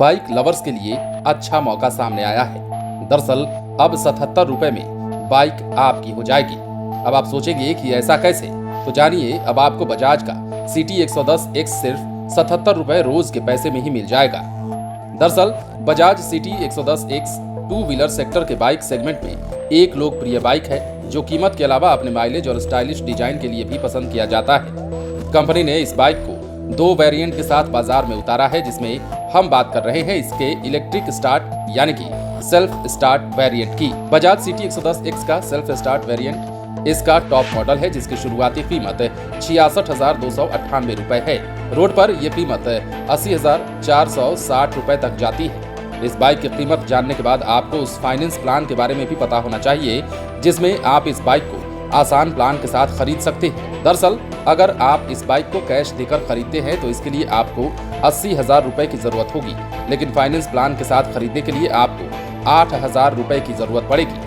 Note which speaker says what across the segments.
Speaker 1: Bike lovers के लिए अच्छा मौका सामने आया है। दरअसल अब 77 रुपए में बाइक आपकी हो जाएगी। अब आप सोचेंगे कि ऐसा कैसे, तो जानिए अब आपको बजाज का CT 110X सिर्फ 77 रुपए रोज के पैसे में ही मिल जाएगा। दरअसल Bajaj CT 110X two wheeler sector के बाइक सेगमेंट में एक लोकप्रिय बाइक है जो कीमत के अलावा अपने माइलेज और स्टाइलिश डिजाइन के लिए भी पसंद किया जाता है। कंपनी ने इस बाइक को 2 वेरिएंट के साथ बाजार में उतारा है, जिसमें हम बात कर रहे हैं इसके इलेक्ट्रिक स्टार्ट यानी कि सेल्फ स्टार्ट वेरिएंट की। बजाज CT 110X का सेल्फ स्टार्ट वेरिएंट इसका टॉप मॉडल है, जिसकी शुरुआती कीमत 66,298 रुपए है। रोड पर यह कीमत 80,460 रुपए तक जाती है। इस बाइक की कीमत जानने के बाद आपको उस फाइनेंस प्लान के बारे में भी पता होना चाहिए जिसमें आप इस बाइक को आसान प्लान के साथ खरीद सकते हैं। दरअसल अगर आप इस बाइक को कैश देकर खरीदते हैं तो इसके लिए आपको 80,000 रुपए की जरूरत होगी, लेकिन फाइनेंस प्लान के साथ खरीदने के लिए आपको 8,000 रुपए की जरूरत पड़ेगी।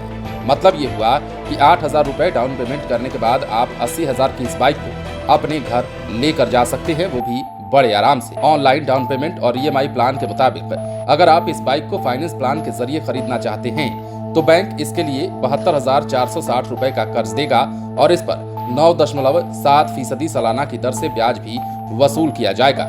Speaker 1: मतलब ये हुआ कि 8,000 रुपए डाउन पेमेंट करने के बाद आप 80,000 की इस बाइक को अपने घर लेकर जा सकते हैं, वो भी बड़े आराम से। ऑनलाइन डाउन पेमेंट और EMI प्लान के मुताबिक अगर आप इस बाइक को फाइनेंस प्लान के जरिए खरीदना चाहते हैं तो बैंक इसके लिए 72,460 रुपए का कर्ज देगा और इस पर 9.7% सालाना की दर से ब्याज भी वसूल किया जाएगा।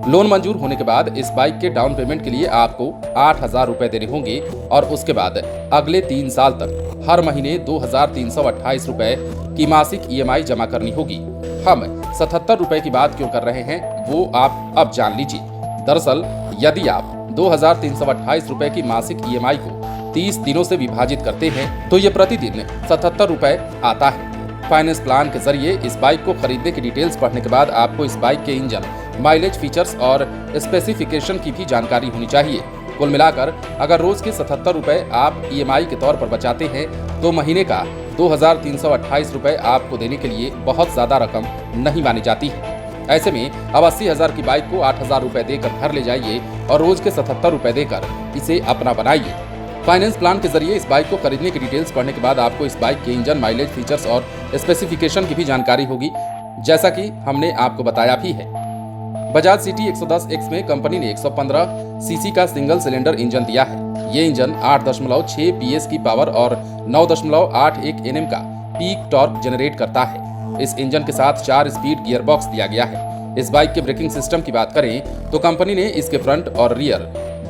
Speaker 1: लोन मंजूर होने के बाद इस बाइक के डाउन पेमेंट के लिए आपको 8,000 रुपए देने होंगे और उसके बाद अगले 3 साल तक हर महीने 2,328 रुपए की मासिक EMI जमा करनी होगी। हम 77 रुपए की बात क्यों कर रहे हैं वो आप अब जान लीजिए। दरअसल यदि आप 2,328 रुपए की मासिक EMI को 30 दिनों से विभाजित करते हैं तो ये प्रतिदिन 77 रुपए आता है। फाइनेंस प्लान के जरिए इस बाइक को खरीदने की डिटेल्स पढ़ने के बाद आपको इस बाइक के इंजन, माइलेज, फीचर्स और स्पेसिफिकेशन की भी जानकारी होनी चाहिए। कुल मिलाकर अगर रोज के 77 रुपए आप EMI के तौर पर बचाते हैं तो महीने का 2,328 रुपए आपको देने के लिए बहुत ज्यादा रकम नहीं मानी जाती है। ऐसे में अब 80,000 की बाइक को 8,000 रुपए देकर घर ले जाइए और रोज के 77 रुपए देकर इसे अपना बनाइए। फाइनेंस प्लान के जरिए इस बाइक को खरीदने की डिटेल्स पढ़ने के बाद आपको इस बाइक के इंजन, माइलेज, फीचर्स और स्पेसिफिकेशन की भी जानकारी होगी, जैसा कि हमने आपको बताया भी है। बजाज CT 110X में कंपनी ने 115 सीसी का सिंगल सिलेंडर इंजन दिया है। ये इंजन 8.6 PS की पावर और 9.81 Nm का पीक टॉर्क जनरेट करता है। इस इंजन के साथ 4 स्पीड गियर बॉक्स दिया गया है। इस बाइक के ब्रेकिंग सिस्टम की बात करें तो कंपनी ने इसके फ्रंट और रियर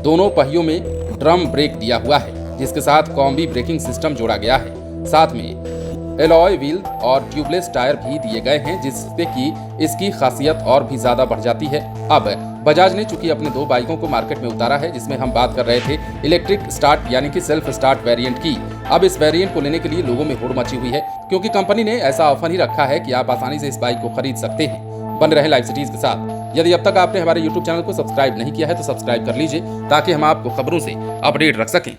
Speaker 1: दोनों पहियों में ड्रम ब्रेक दिया हुआ है, जिसके साथ कॉम्बी ब्रेकिंग सिस्टम जोड़ा गया है। साथ में एलॉय व्हील और ट्यूबलेस टायर भी दिए गए हैं, जिससे कि इसकी खासियत और भी ज्यादा बढ़ जाती है। अब बजाज ने चूंकि अपने 2 बाइकों को मार्केट में उतारा है, जिसमें हम बात कर रहे थे इलेक्ट्रिक स्टार्ट यानी कि सेल्फ स्टार्ट वेरिएंट की। अब इस वेरिएंट को लेने के लिए लोगों में होड़ मची हुई है, क्योंकि कंपनी ने ऐसा ऑफर ही रखा है कि आप आसानी से इस बाइक को खरीद सकते हैं। बन रहे लाइव सिटीज के साथ। यदि अब तक आपने हमारे YouTube चैनल को सब्सक्राइब नहीं किया है तो सब्सक्राइब कर लीजिए, ताकि हम आपको खबरों से अपडेट रख सकें।